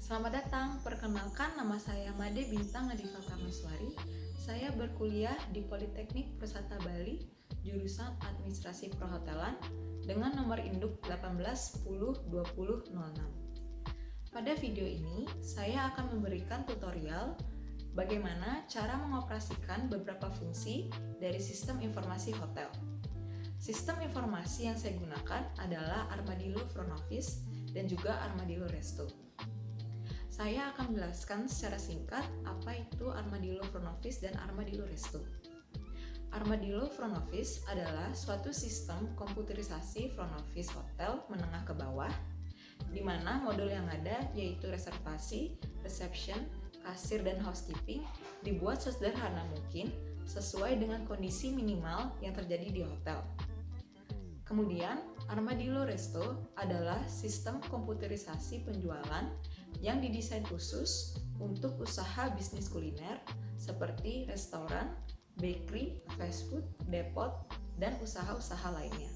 Selamat datang, perkenalkan nama saya Made Bintang Nadifa Prameswari. Saya berkuliah di Politeknik Persata Bali, jurusan Administrasi Perhotelan dengan nomor induk 18102006. Pada video ini, saya akan memberikan tutorial bagaimana cara mengoperasikan beberapa fungsi dari sistem informasi hotel. Sistem informasi yang saya gunakan adalah Armadillo Front Office dan juga Armadillo Resto. Saya akan menjelaskan secara singkat apa itu Armadillo Front Office dan Armadillo Resto. Armadillo Front Office adalah suatu sistem komputerisasi front office hotel menengah ke bawah, di mana modul yang ada yaitu reservasi, reception, kasir, dan housekeeping dibuat sesederhana mungkin sesuai dengan kondisi minimal yang terjadi di hotel. Kemudian, Armadillo Resto adalah sistem komputerisasi penjualan yang didesain khusus untuk usaha bisnis kuliner seperti restoran, bakery, fast food, depot, dan usaha-usaha lainnya.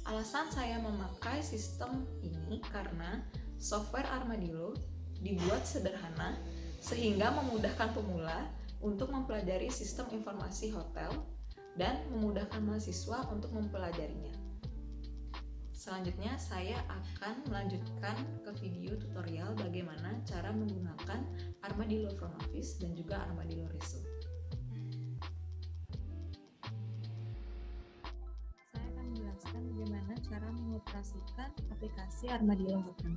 Alasan saya memakai sistem ini karena software Armadillo dibuat sederhana sehingga memudahkan pemula untuk mempelajari sistem informasi hotel dan memudahkan mahasiswa untuk mempelajarinya. Selanjutnya, saya akan melanjutkan ke video tutorial bagaimana cara menggunakan Armadillo Front Office dan juga Armadillo Resto. Saya akan menjelaskan bagaimana cara mengoperasikan aplikasi Armadillo Hotel.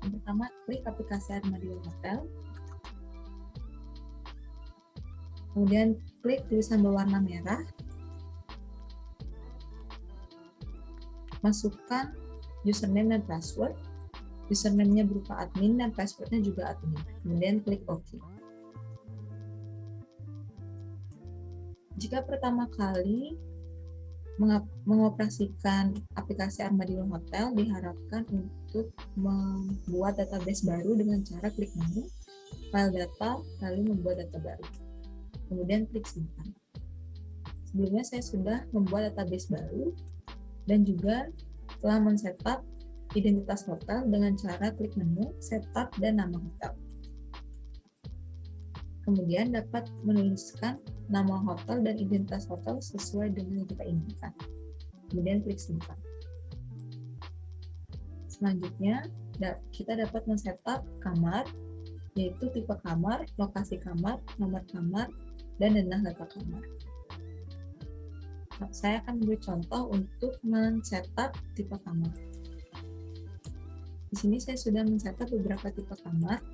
Yang pertama, klik aplikasi Armadillo Hotel. Kemudian klik tulisan berwarna merah. Masukkan username dan password. Username-nya berupa admin dan password-nya juga admin. Kemudian klik OK. Jika pertama kali mengoperasikan aplikasi Armadillo Hotel, diharapkan untuk membuat database baru dengan cara klik menu, file data, lalu membuat data baru. Kemudian klik simpan. Sebelumnya saya sudah membuat database baru dan juga telah men-setup identitas hotel dengan cara klik menu, setup, dan nama hotel. Kemudian dapat menuliskan nama hotel dan identitas hotel sesuai dengan yang kita inginkan. Kemudian klik simpan. Selanjutnya, kita dapat men-setup kamar, yaitu tipe kamar, lokasi kamar, nomor kamar, dan denah data kamar. Saya akan memberi contoh untuk men-setup tipe kamar. Di sini saya sudah men-setup beberapa tipe kamar.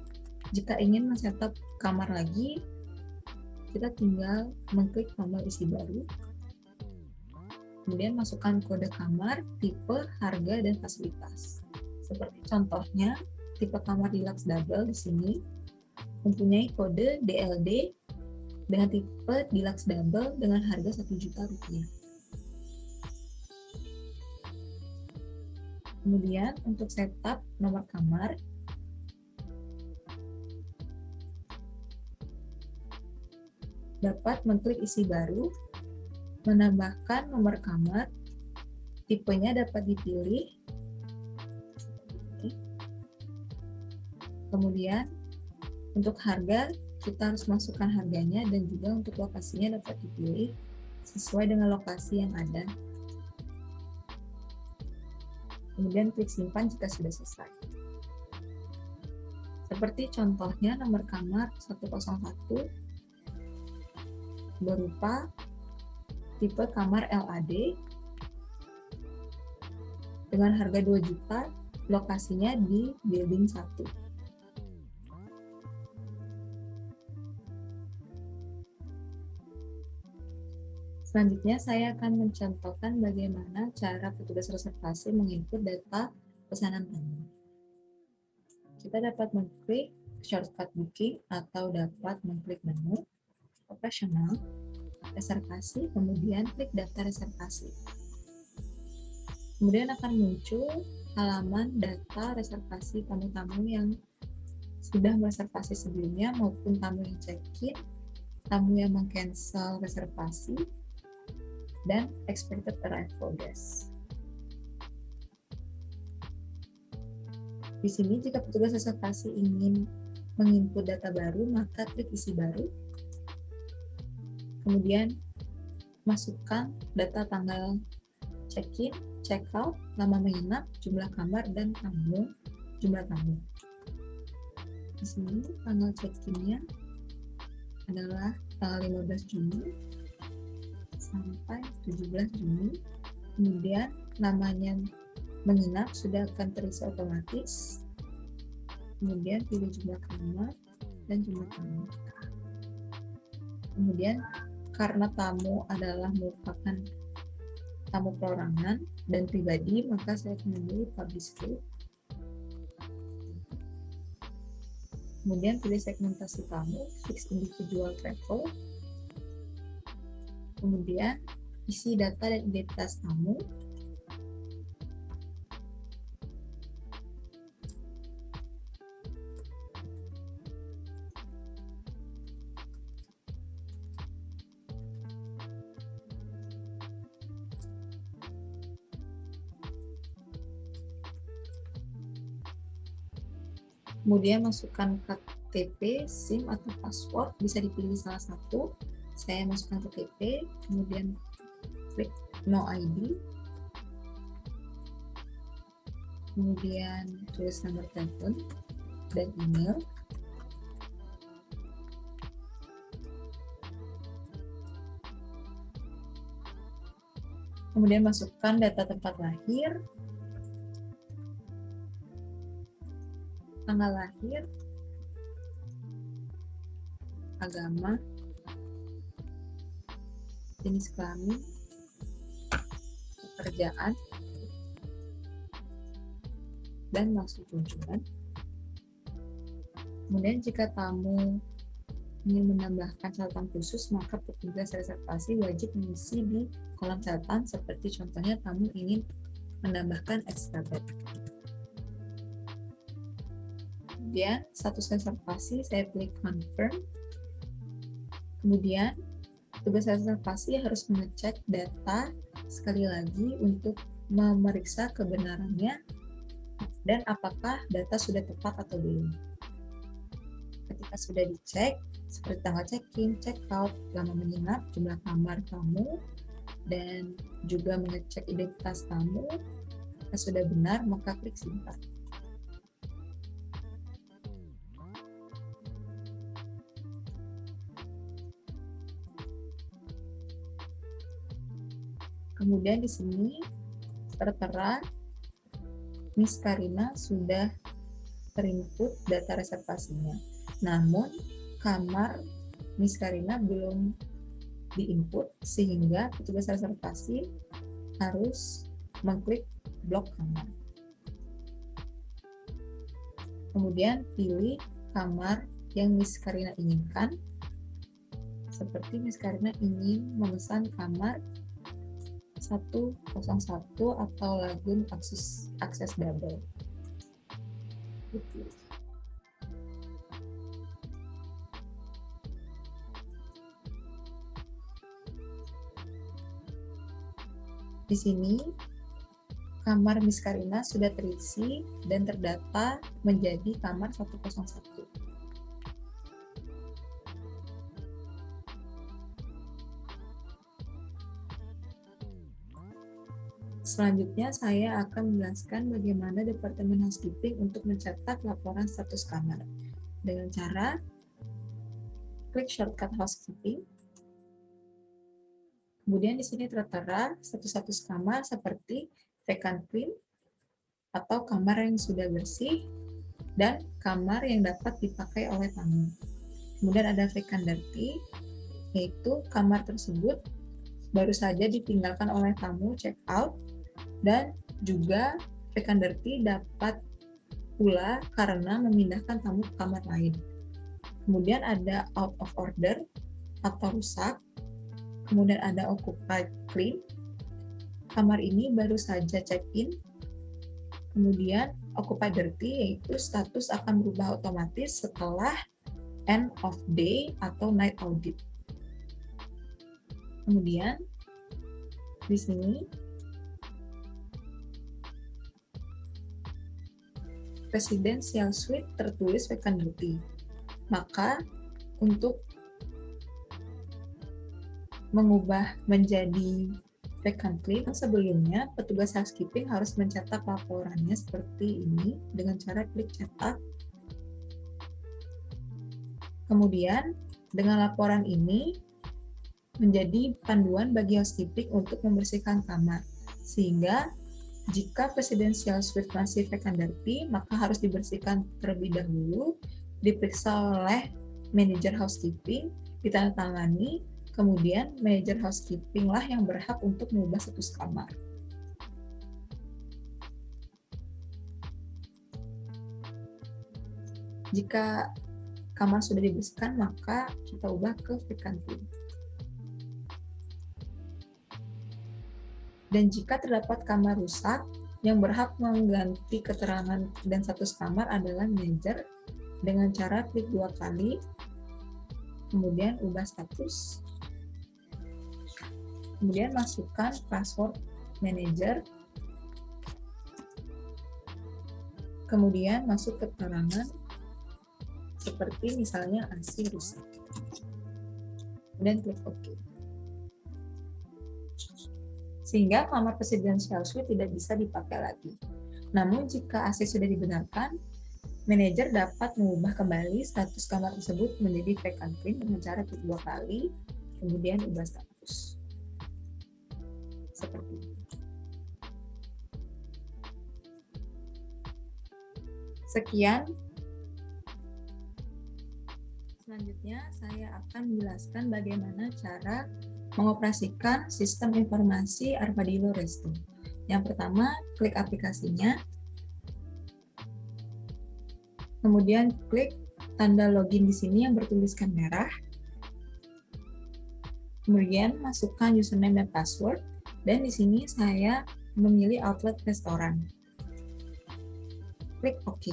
Jika ingin men-setup kamar lagi, kita tinggal mengklik tombol isi baru. Kemudian masukkan kode kamar, tipe, harga, dan fasilitas. Seperti contohnya, tipe kamar deluxe double di sini mempunyai kode DLD dengan tipe deluxe double dengan harga Rp1.000.000. Kemudian untuk setup nomor kamar, dapat mengklik isi baru, menambahkan nomor kamar, tipenya dapat dipilih. Kemudian untuk harga, kita harus masukkan harganya dan juga untuk lokasinya dapat dipilih sesuai dengan lokasi yang ada. Kemudian klik simpan jika sudah selesai. Seperti contohnya nomor kamar 101 berupa tipe kamar LAD dengan harga 2 juta, lokasinya di building 1. Selanjutnya, saya akan mencontohkan bagaimana cara petugas reservasi menginput data pesanan tamu. Kita dapat mengklik shortcut booking atau dapat mengklik menu, operasional, reservasi, kemudian klik daftar reservasi. Kemudian akan muncul halaman data reservasi tamu-tamu yang sudah mereservasi sebelumnya maupun tamu yang check-in, tamu yang meng-cancel reservasi, dan expected arrival guest. Di sini jika petugas reservasi ingin menginput data baru, maka klik isi baru. Kemudian masukkan data tanggal check-in, check-out, nama menginap, jumlah kamar, dan jumlah tamu. Di sini tanggal check-in-nya adalah tanggal 15 Juni sampai 17 Juni. Kemudian namanya menginap sudah akan terisi otomatis. Kemudian pilih jumlah kamar dan jumlah tamu. Kemudian karena tamu adalah merupakan tamu perorangan dan pribadi, maka saya akan memilih publish group. Kemudian pilih segmentasi tamu, fix individual travel. Kemudian isi data dan identitas tamu. Kemudian masukkan KTP, SIM, atau password, bisa dipilih salah satu. Saya masukkan KTP, kemudian klik No ID, kemudian tulis nomor telepon dan email. Kemudian masukkan data tempat lahir, tanggal lahir, agama, jenis kelamin, pekerjaan, dan maksud kunjungan. Kemudian jika tamu ingin menambahkan catatan khusus, maka petugas reservasi wajib mengisi di kolom catatan, seperti contohnya tamu ingin menambahkan extra bed. Kemudian status reservasi saya pilih confirm. Kemudian petugas reservasi harus mengecek data sekali lagi untuk memeriksa kebenarannya dan apakah data sudah tepat atau belum. Ketika sudah dicek, seperti tanggal check-in, check-out, lama menginap, jumlah kamar tamu, dan juga mengecek identitas tamu, jika sudah benar, maka klik simpan. Kemudian di sini tertera Miss Karina sudah terinput data reservasinya. Namun kamar Miss Karina belum diinput, sehingga petugas reservasi harus mengklik blok kamar. Kemudian pilih kamar yang Miss Karina inginkan. Seperti Miss Karina ingin memesan kamar 101 atau lagun akses double. Gitu. Di sini kamar Miss Karina sudah terisi dan terdata menjadi kamar 101. Selanjutnya saya akan menjelaskan bagaimana Departemen Housekeeping untuk mencetak laporan status kamar dengan cara klik shortcut Housekeeping. Kemudian di sini tertera status kamar seperti vacant clean atau kamar yang sudah bersih dan kamar yang dapat dipakai oleh tamu. Kemudian ada vacant dirty, yaitu kamar tersebut baru saja ditinggalkan oleh tamu check out, dan juga vacant dirty dapat pula karena memindahkan tamu ke kamar lain. Kemudian ada out of order atau rusak. Kemudian ada occupied clean. Kamar ini baru saja check-in. Kemudian occupied dirty, yaitu status akan berubah otomatis setelah end of day atau night audit. Kemudian di sini Presidential Suite tertulis vacant duty. Maka untuk mengubah menjadi vacant clean, sebelumnya petugas housekeeping harus mencetak laporannya seperti ini dengan cara klik cetak. Kemudian dengan laporan ini menjadi panduan bagi housekeeping untuk membersihkan kamar, sehingga jika presidential suite masih vacant dirty, maka harus dibersihkan terlebih dahulu, diperiksa oleh manajer housekeeping, ditandatangani, kemudian manajer housekeeping lah yang berhak untuk mengubah status kamar. Jika kamar sudah dibersihkan, maka kita ubah ke vacant clean. Dan jika terdapat kamar rusak, yang berhak mengganti keterangan dan status kamar adalah manajer dengan cara klik 2 kali, kemudian ubah status, kemudian masukkan password manajer, kemudian masuk keterangan seperti misalnya AC rusak, kemudian klik OK. Sehingga kamar presidential suite tidak bisa dipakai lagi. Namun jika AC sudah dibenarkan, manajer dapat mengubah kembali status kamar tersebut menjadi vacant clean dengan cara klik 2 kali, kemudian ubah status. Seperti ini. Sekian. Selanjutnya saya akan menjelaskan bagaimana cara mengoperasikan sistem informasi Armadillo Resto. Yang pertama, klik aplikasinya, kemudian klik tanda login di sini yang bertuliskan merah, kemudian masukkan username dan password, dan di sini saya memilih outlet restoran. Klik OK.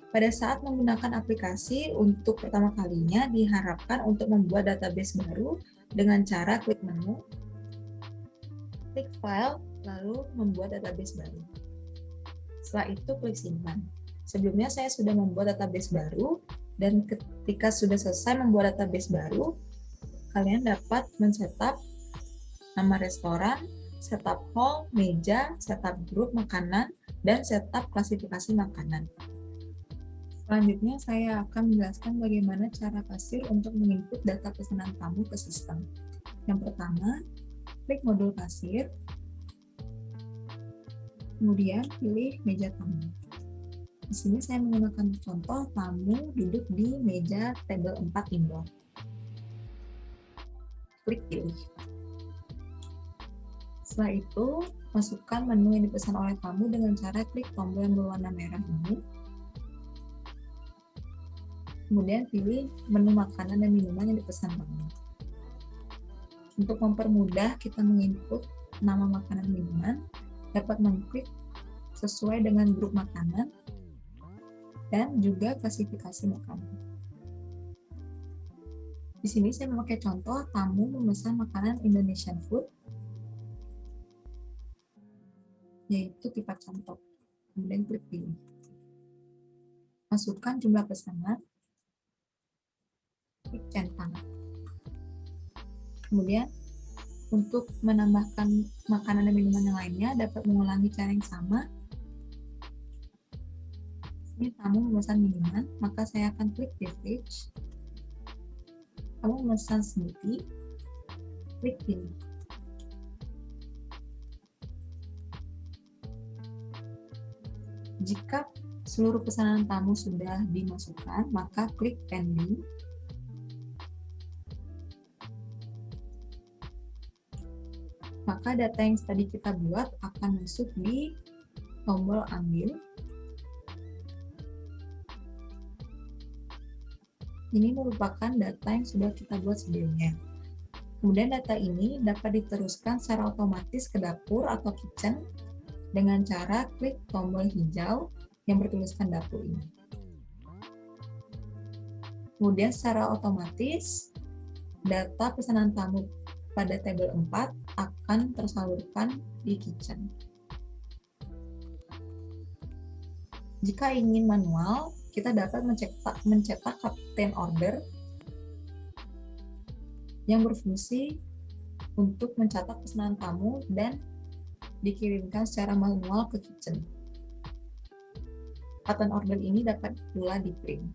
Pada saat menggunakan aplikasi untuk pertama kalinya diharapkan untuk membuat database baru dengan cara klik menu, klik file, lalu membuat database baru. Setelah itu klik simpan. Sebelumnya saya sudah membuat database baru, dan ketika sudah selesai membuat database baru, kalian dapat men-setup nama restoran, setup hall, meja, setup grup makanan, dan setup klasifikasi makanan. Selanjutnya, saya akan menjelaskan bagaimana cara kasir untuk menginput data pesanan tamu ke sistem. Yang pertama, klik modul kasir, kemudian pilih meja tamu. Di sini saya menggunakan contoh tamu duduk di meja table 4 indoor. Klik pilih. Setelah itu, masukkan menu yang dipesan oleh tamu dengan cara klik tombol yang berwarna merah ini. Kemudian pilih menu makanan dan minuman yang dipesan tamu. Untuk mempermudah kita menginput nama makanan dan minuman, dapat mengklik sesuai dengan grup makanan dan juga klasifikasi makanan. Di sini saya memakai contoh tamu memesan makanan Indonesian food, yaitu tipe cantok. Kemudian klik pilih. Masukkan jumlah pesanan, klik centang. Kemudian untuk menambahkan makanan dan minuman yang lainnya dapat mengulangi cara yang sama. Ini tamu memesan minuman, maka saya akan klik beverage. Kamu memesan smoothie, klik pilih. Jika seluruh pesanan tamu sudah dimasukkan, maka klik pending. Maka data yang tadi kita buat akan masuk di tombol ambil. Ini merupakan data yang sudah kita buat sebelumnya. Kemudian data ini dapat diteruskan secara otomatis ke dapur atau kitchen dengan cara klik tombol hijau yang bertuliskan dapur ini. Kemudian secara otomatis data pesanan tamu pada tabel 4 akan tersalurkan di kitchen. Jika ingin manual, kita dapat mencetak captain order yang berfungsi untuk mencatat pesanan tamu dan dikirimkan secara manual ke kitchen. Captain order ini dapat pula di-print.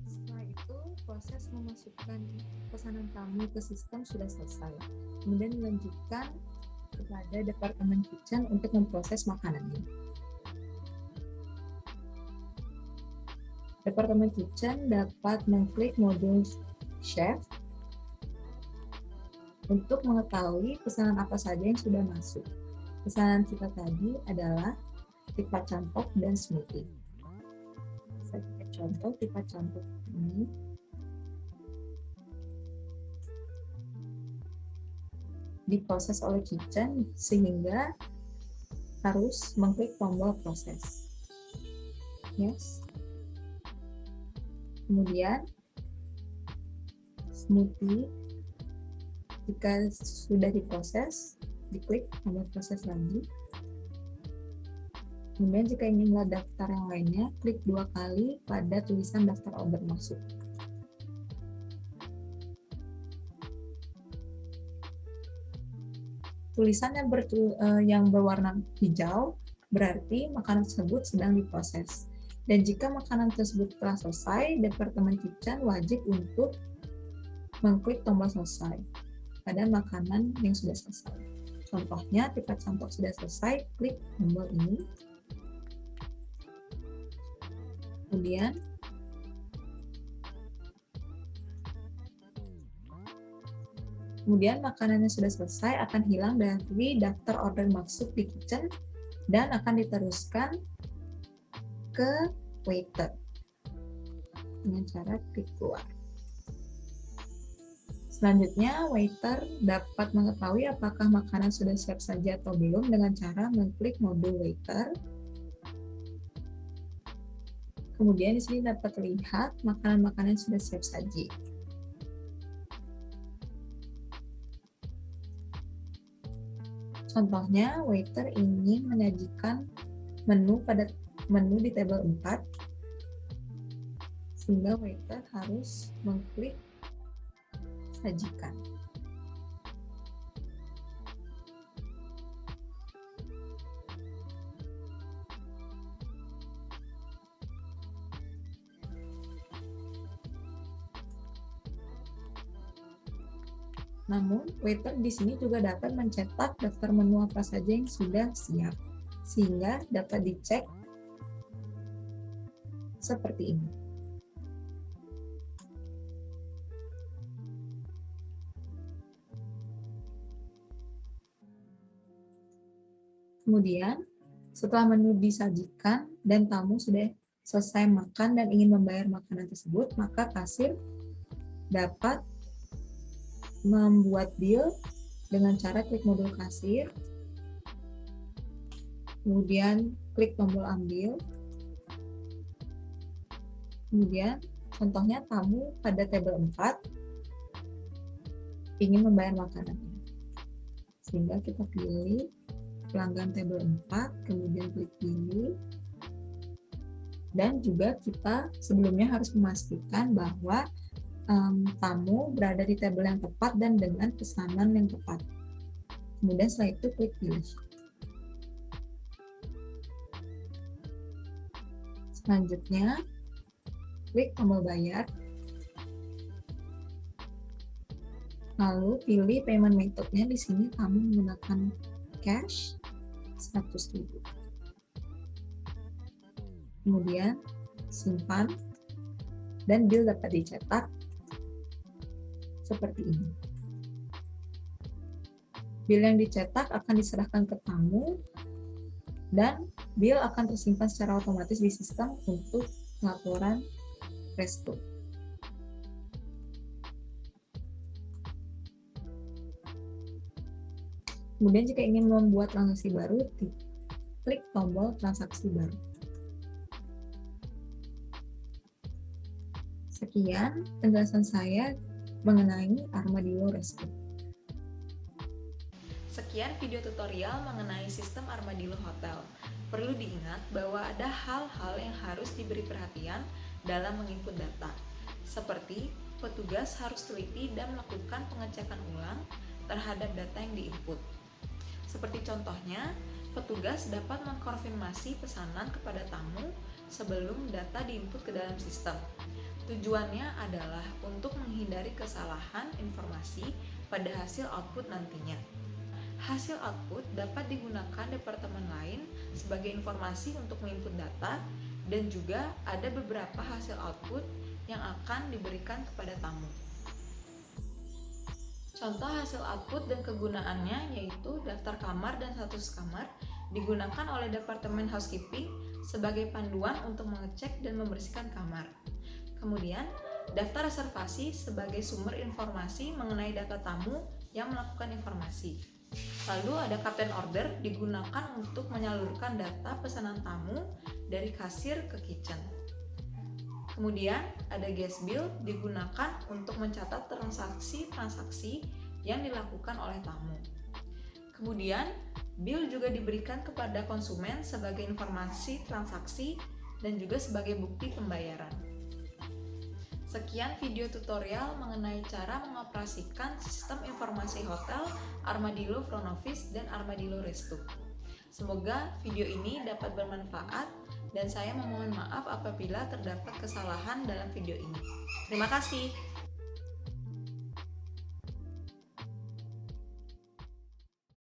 Setelah itu, proses memasukkan pesanan tamu ke sistem sudah selesai. Kemudian dilanjutkan kepada Departemen Kitchen untuk memproses makanannya. Departemen Kitchen dapat mengklik modul Chef untuk mengetahui pesanan apa saja yang sudah masuk. Pesanan kita tadi adalah tipat cantok dan smoothie. Saya pakai contoh tipat cantok ini. Diproses oleh kitchen sehingga harus mengklik tombol proses. Yes. Kemudian smoothie jika sudah diproses, diklik tombol proses lagi. Kemudian jika ingin melihat daftar yang lainnya, klik 2 kali pada tulisan daftar order masuk. Tulisan yang berwarna hijau berarti makanan tersebut sedang diproses. Dan jika makanan tersebut telah selesai, Departemen Kitchen wajib untuk mengklik tombol selesai pada makanan yang sudah selesai. Contohnya, tipat cantok sudah selesai, klik tombol ini. Kemudian makanan yang sudah selesai akan hilang dari daftar order masuk di kitchen dan akan diteruskan ke waiter dengan cara klik keluar. Selanjutnya, waiter dapat mengetahui apakah makanan sudah siap saja atau belum dengan cara mengklik modul waiter. Kemudian di sini dapat terlihat makanan-makanan yang sudah siap saji. Contohnya, waiter ingin menyajikan menu di table 4, sehingga waiter harus mengklik sajikan. Namun, waiter di sini juga dapat mencetak daftar menu apa saja yang sudah siap, sehingga dapat dicek seperti ini. Kemudian, setelah menu disajikan dan tamu sudah selesai makan dan ingin membayar makanan tersebut, maka kasir dapat membuat bill dengan cara klik modul kasir, kemudian klik tombol ambil, kemudian contohnya tamu pada table 4 ingin membayar makanannya, sehingga kita pilih pelanggan table 4, kemudian klik pilih, dan juga kita sebelumnya harus memastikan bahwa tamu berada di table yang tepat dan dengan pesanan yang tepat. Kemudian setelah itu klik pilih. Selanjutnya, klik tombol bayar. Lalu pilih payment method-nya. Di sini tamu menggunakan cash 100.000. Kemudian simpan dan bill dapat dicetak seperti ini. Bill yang dicetak akan diserahkan ke tamu dan bill akan tersimpan secara otomatis di sistem untuk laporan resto. Kemudian jika ingin membuat transaksi baru, klik tombol transaksi baru. Sekian penjelasan saya mengenai Armadillo Resto. Sekian video tutorial mengenai sistem Armadillo Hotel. Perlu diingat bahwa ada hal-hal yang harus diberi perhatian dalam menginput data, seperti petugas harus teliti dan melakukan pengecekan ulang terhadap data yang diinput. Seperti contohnya, petugas dapat mengkonfirmasi pesanan kepada tamu sebelum data diinput ke dalam sistem. Tujuannya adalah untuk menghindari kesalahan informasi pada hasil output nantinya. Hasil output dapat digunakan departemen lain sebagai informasi untuk menginput data, dan juga ada beberapa hasil output yang akan diberikan kepada tamu. Contoh hasil output dan kegunaannya yaitu daftar kamar dan status kamar digunakan oleh Departemen Housekeeping sebagai panduan untuk mengecek dan membersihkan kamar. Kemudian, daftar reservasi sebagai sumber informasi mengenai data tamu yang melakukan informasi. Lalu ada Captain Order digunakan untuk menyalurkan data pesanan tamu dari kasir ke kitchen. Kemudian ada Guest Bill digunakan untuk mencatat transaksi-transaksi yang dilakukan oleh tamu. Kemudian, bill juga diberikan kepada konsumen sebagai informasi transaksi dan juga sebagai bukti pembayaran. Sekian video tutorial mengenai cara mengoperasikan sistem informasi hotel Armadillo Front Office dan Armadillo Resto. Semoga video ini dapat bermanfaat dan saya memohon maaf apabila terdapat kesalahan dalam video ini. Terima kasih.